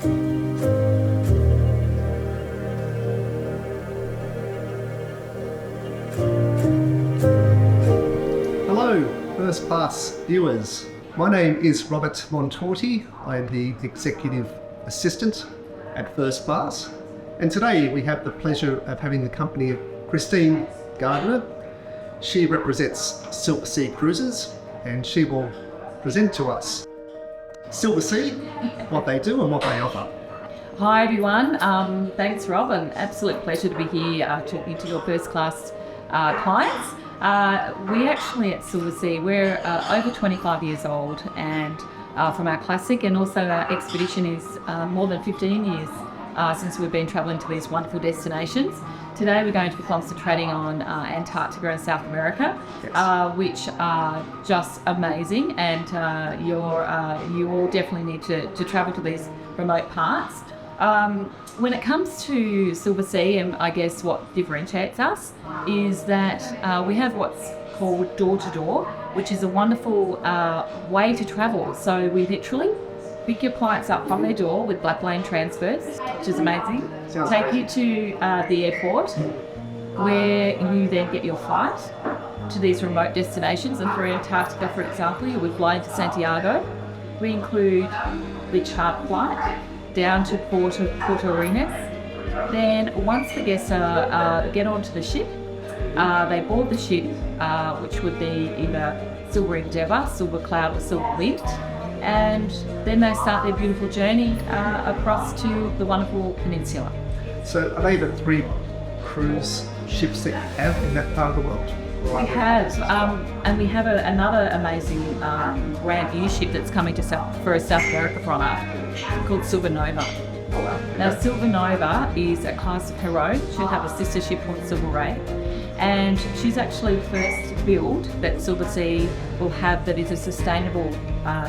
Hello, First Class viewers. My name is Robert Montorti. I am the Executive Assistant at First Class. And today we have the pleasure of having the company of Christine Gardner. She represents Silversea Cruises and she will present to us Silversea, what they do and what they offer. Hi everyone, thanks Rob, an absolute pleasure to be here talking to your first class clients. We actually at Silversea, we're over 25 years old, and from our classic and also our expedition is more than 15 years since we've been travelling to these wonderful destinations. Today we're going to be concentrating on Antarctica and South America, which are just amazing, and you all definitely need to travel to these remote parts. When it comes to Silversea, and I guess what differentiates us is that we have what's called door-to-door, which is a wonderful way to travel. So we literally pick your clients up from their door with black lane transfers, which is amazing. Take you to the airport, where you then get your flight to these remote destinations. And for Antarctica, for example, you would fly into Santiago. We include the charter flight down to Puerto Arenas. Then once the guests get onto the ship, they board the ship, which would be either Silver Endeavour, Silver Cloud or Silver Lift, and then they start their beautiful journey across to the wonderful peninsula. So are they the 3 cruise ships that you have in that part of the world? We have, and we have another amazing brand new ship that's coming to South America from us, called Silver Nova. Now, Silver Nova is a class of her own. She'll have a sister ship called Silver Ray, and she's actually the first build that Silversea will have that is a sustainable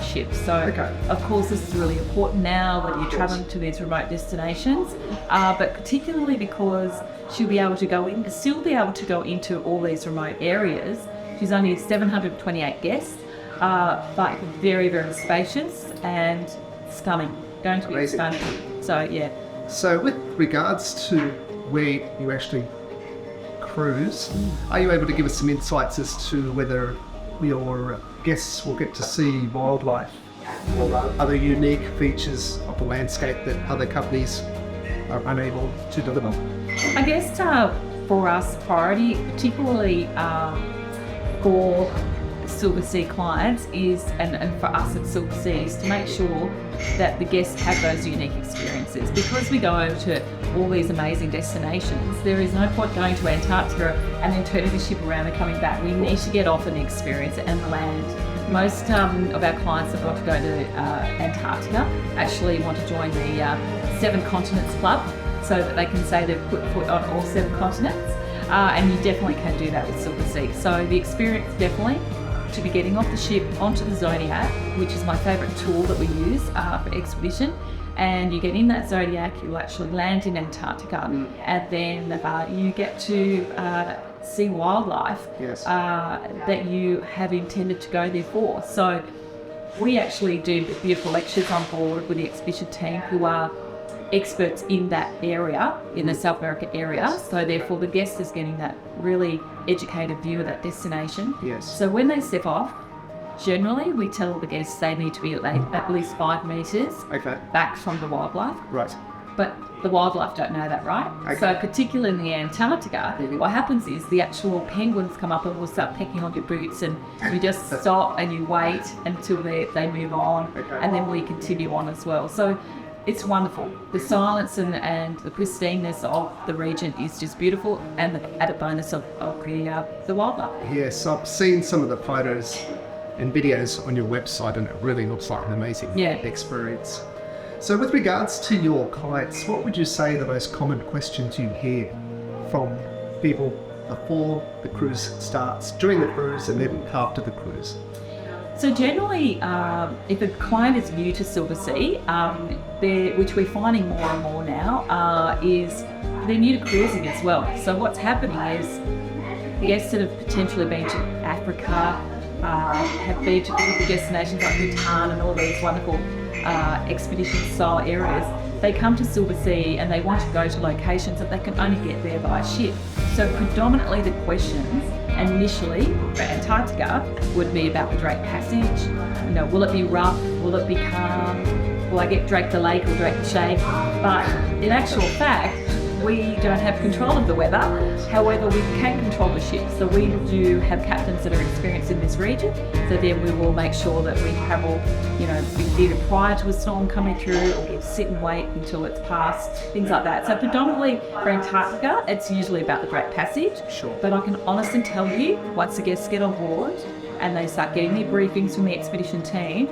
ship. So, of course, this is really important now when you're traveling to these remote destinations, but particularly because she'll be able to still be able to go into all these remote areas. She's only 728 guests, but very, very spacious and stunning. Going to be stunning. So, yeah. So with regards to where you actually cruise, are you able to give us some insights as to whether your guests will get to see wildlife or other unique features of the landscape that other companies are unable to deliver? I guess for us, priority, particularly for Silversea clients, is, and for us at Silversea, is to make sure that the guests have those unique experiences. Because we go over to all these amazing destinations, there is no point going to Antarctica and then turning the ship around and coming back. We need to get off and experience it and land. Most of our clients that want to go to Antarctica actually want to join the 7 Continents Club, so that they can say they've put foot on all 7 continents, and you definitely can do that with Silversea. So the experience definitely to be getting off the ship onto the Zodiac, which is my favourite tool that we use for expedition, and you get in that Zodiac, you actually land in Antarctica, and then you get to see wildlife that you have intended to go there for. So we actually do beautiful lectures on board with the expedition team who are experts in that area, in the South America area, so therefore the guest is getting that really educated view of that destination. So when they step off, generally we tell the guests they need to be at least 5 metres back from the wildlife. But the wildlife don't know that, right? So particularly in the Antarctica, what happens is the actual penguins come up and will start pecking on your boots, and you just stop and you wait until they move on, and then we continue on as well. So it's wonderful. The silence and the pristineness of the region is just beautiful, and the added bonus of the wildlife. Yes, I've seen some of the photos and videos on your website, and it really looks like an amazing experience. So with regards to your clients, what would you say the most common questions you hear from people before the cruise starts, during the cruise, and then after the cruise? So generally, if a client is new to Silversea, which we're finding more and more now, is they're new to cruising as well. So what's happening is guests that have potentially been to Africa, have been to beautiful destinations like Bhutan and all these wonderful expedition style areas, they come to Silversea and they want to go to locations that they can only get there by ship. So predominantly the questions initially for Antarctica would be about the Drake Passage. You know, will it be rough? Will it be calm? Will I get Drake the Lake or Drake the Shade? But in actual fact, we don't have control of the weather. However, we can control the ships. So we do have captains that are experienced in this region. So then we will make sure that we travel, you know, either prior to a storm coming through, or we'll sit and wait until it's passed, things like that. So predominantly for Antarctica, it's usually about the Drake Passage. Sure. But I can honestly tell you, once the guests get on board and they start getting their briefings from the expedition team,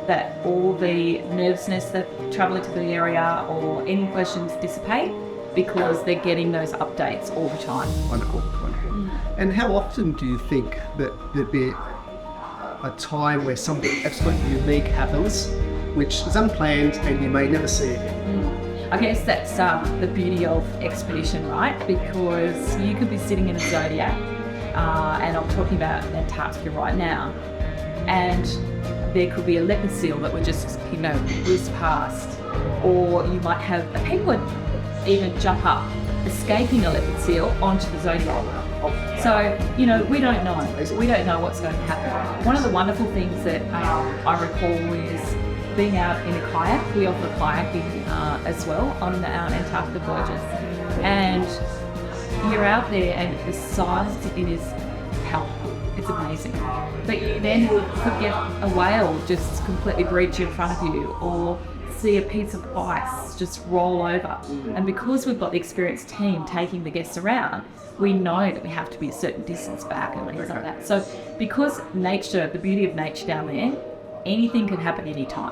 that all the nervousness that travelling to the area or any questions dissipate, because they're getting those updates all the time. Wonderful, wonderful. And how often do you think that there'd be a time where something absolutely unique happens, which is unplanned and you may never see again? I guess that's the beauty of expedition, right? Because you could be sitting in a zodiac, and I'm talking about Antarctica right now, and there could be a leopard seal that would just, you know, whiz past, or you might have a penguin even jump up, escaping a leopard seal onto the zodiac. So, you know, we don't know. We don't know what's going to happen. One of the wonderful things that I recall is being out in a kayak. We offer kayaking as well on our Antarctica voyages. And you're out there and the size it is palpable. It's amazing. But you then could get a whale just completely breach in front of you, or see a piece of ice just roll over. And because we've got the experienced team taking the guests around, we know that we have to be a certain distance back and things like that. So because nature, the beauty of nature down there, anything can happen anytime.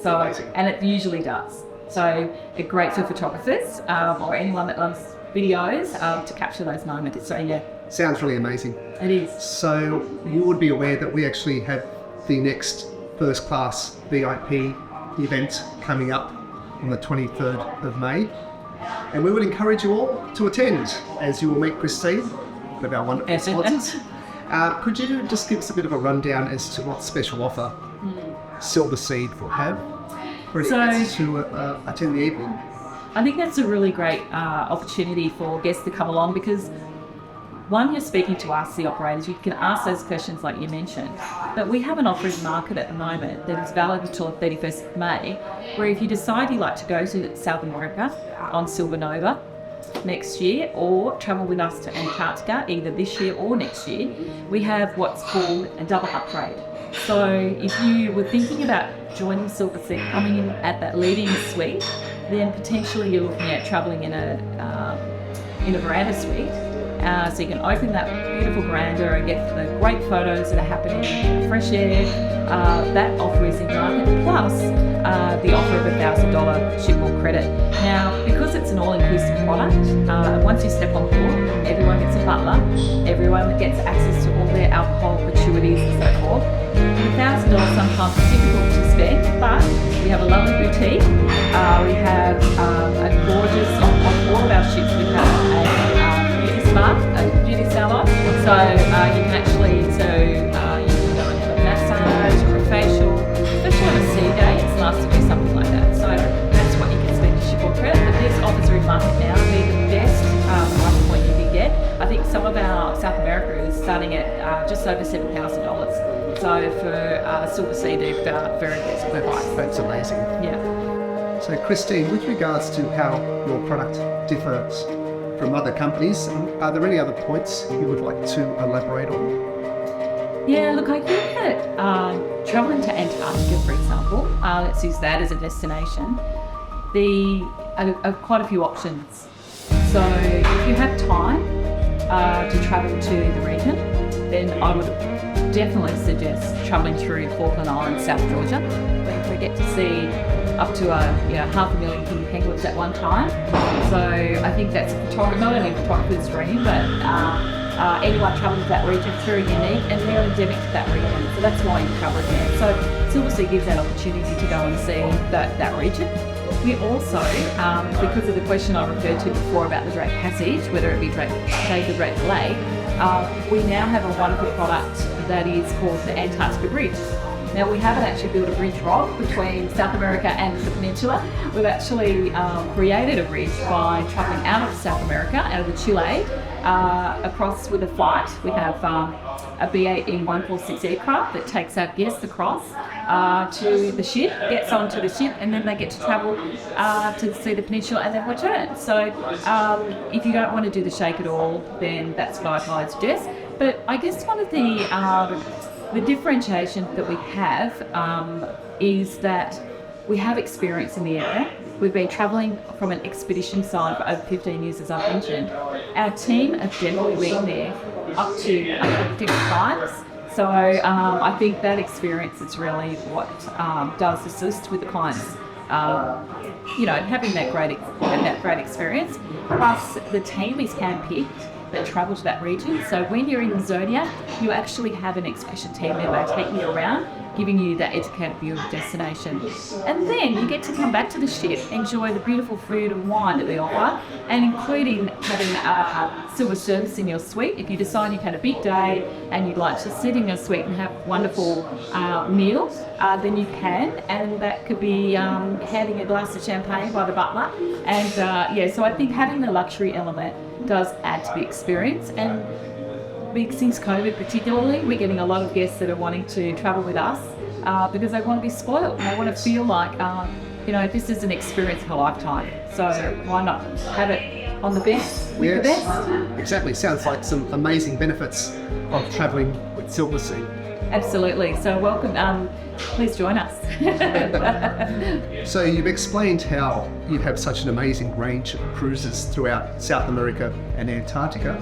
So, and it usually does. So it's great for photographers or anyone that loves videos to capture those moments. So yeah. Sounds really amazing. It is. So you would be aware that we actually have the next first class VIP event coming up on the 23rd of May, and we would encourage you all to attend, as you will meet Christine, one of our wonderful sponsors. Could you just give us a bit of a rundown as to what special offer Silversea will have for guests to attend the evening? I think that's a really great opportunity for guests to come along, because one, you're speaking to us, the operators, you can ask those questions like you mentioned. But we have an offer in market at the moment that is valid until the 31st of May, where if you decide you'd like to go to South America on Silver Nova next year, or travel with us to Antarctica either this year or next year, we have what's called a double upgrade. So if you were thinking about joining Silversea, coming in at that leading suite, then potentially you're looking at travelling in a veranda suite. So you can open that beautiful veranda and get the great photos that are happening in the fresh air. That offer is in market, plus the offer of $1,000 shipboard credit. Now, because it's an all-inclusive product, once you step on board, everyone gets a butler, everyone gets access to all their alcohol gratuities and so forth. $1,000 sometimes is difficult to spend, but we have a lovely boutique. We have a gorgeous, on all of our ships, we have a beauty salon, so you can actually, you can go and have a massage or a facial, especially on a sea day. It's nice to do something like that. So that's what you can spend your shipboard credit. But these offers are in market now. They're the best price point you can get. I think some of our South America is starting at just over $7,000. So for Silversea, they've very best price. That's amazing. Yeah. So Christine, with regards to how your product differs from other companies, are there any other points you would like to elaborate on? Yeah, look, I think that travelling to Antarctica, for example, let's use that as a destination, there are quite a few options. So if you have time to travel to the region, then I would definitely suggest travelling through Falkland Islands, South Georgia, where we get to see up to 500,000 king penguins at one time. So I think that's not only a photographer's dream, but anyone travelling to that region is very unique and they're endemic to that region. So that's why you travel there. So Silversea gives that opportunity to go and see that region. We also, because of the question I referred to before about the Drake Passage, whether it be Drake or Drake Lake, we now have a wonderful product that is called the Antarctica Bridge. Now we haven't actually built a bridge, Rob, between South America and the peninsula. We've actually created a bridge by travelling out of South America, out of the Chile, across with a flight. We have a BAE 146 aircraft that takes our guests across to the ship, gets onto the ship, and then they get to travel to see the peninsula and then return. So if you don't want to do the shake at all, then that's what I'd suggest. But I guess one of the differentiation that we have is that we have experience in the area. We've been travelling from an expedition side for over 15 years, as I mentioned. Our team have generally been there up to different times. So I think that experience is really what does assist with the clients, having that great experience. Plus, the team is handpicked that travel to that region. So when you're in the Zodiac, you actually have an expedition team member taking you around, giving you that educated view of the destination. And then you get to come back to the ship, enjoy the beautiful food and wine that they offer, and including having a silver service in your suite. If you decide you've had a big day and you'd like to sit in your suite and have wonderful meals, then you can, and that could be handing a glass of champagne by the butler. And so I think having the luxury element does add to the experience. And since COVID particularly, we're getting a lot of guests that are wanting to travel with us because they want to be spoiled and they want to feel like, this is an experience of a lifetime. So why not have it on the best with the best? Exactly. Sounds like some amazing benefits of travelling with Silversea. Absolutely. So welcome. Please join us. So you've explained how you have such an amazing range of cruises throughout South America and Antarctica.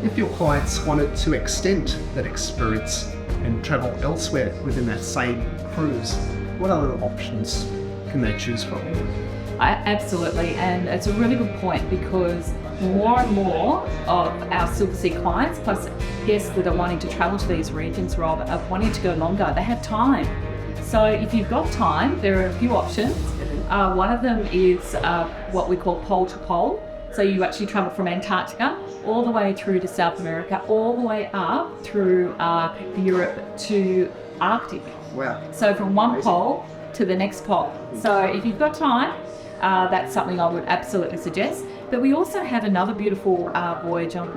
If your clients wanted to extend that experience and travel elsewhere within that same cruise, what other options can they choose from? Absolutely, and it's a really good point because more and more of our Silversea clients, plus guests that are wanting to travel to these regions, Rob, are wanting to go longer. They have time. So if you've got time, there are a few options. One of them is what we call pole to pole. So you actually travel from Antarctica all the way through to South America, all the way up through Europe to Arctic. Wow. So from one pole to the next pole. So if you've got time, that's something I would absolutely suggest. But we also have another beautiful voyage on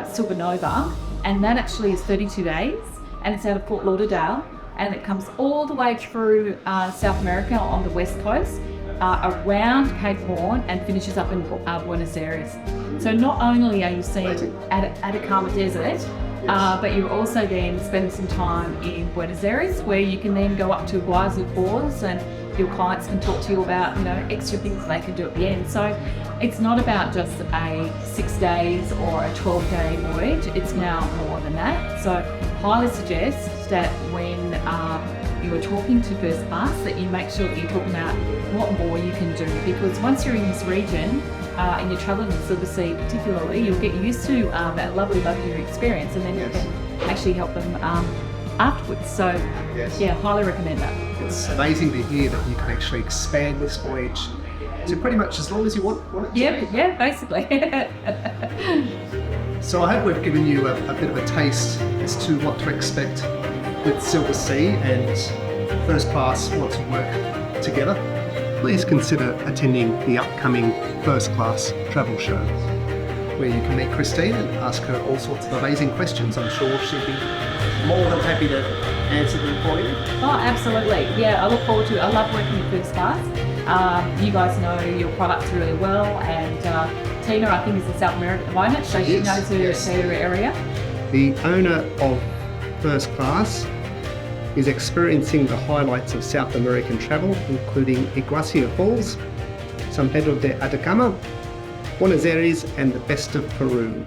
Supernova, and that actually is 32 days, and it's out of Fort Lauderdale, and it comes all the way through South America on the west coast, around Cape Horn, and finishes up in Buenos Aires. So not only are you seeing Atacama Desert, but you're also then spending some time in Buenos Aires, where you can then go up to Guazú Falls, and your clients can talk to you about extra things they can do at the end. So it's not about just a 6 days or a 12-day voyage. It's now more than that. So highly suggest that when you are talking to First Class, that you make sure that you're talking about what more you can do, because once you're in this region and you're traveling in Silversea particularly, you'll get used to that lovely luxury experience, and then you can actually help them afterwards. So yeah, highly recommend that. It's amazing to hear that you can actually expand this voyage to pretty much as long as you want it to. Yeah, basically. So I hope we've given you a bit of a taste as to what to expect with Silversea and First Class want to work together. Please consider attending the upcoming First Class Travel Show, where you can meet Christine and ask her all sorts of amazing questions. I'm sure she'll be more than happy to answer them for you. Oh, absolutely. Yeah, I look forward to it. I love working with First Class. You guys know your products really well, and Tina, I think, is in South America at the moment, so she knows her area. The owner of First Class is experiencing the highlights of South American travel, including Guazú Falls, San Pedro de Atacama, Buenos Aires, and the best of Peru.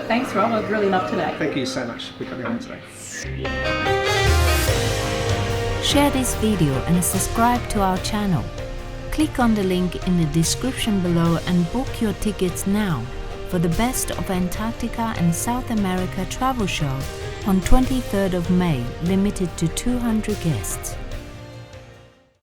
Thanks, Rob. I've really loved today. Thank you so much for coming on today. Share this video and subscribe to our channel. Click on the link in the description below and book your tickets now for the Best of Antarctica and South America travel show on 23rd of May, limited to 200 guests.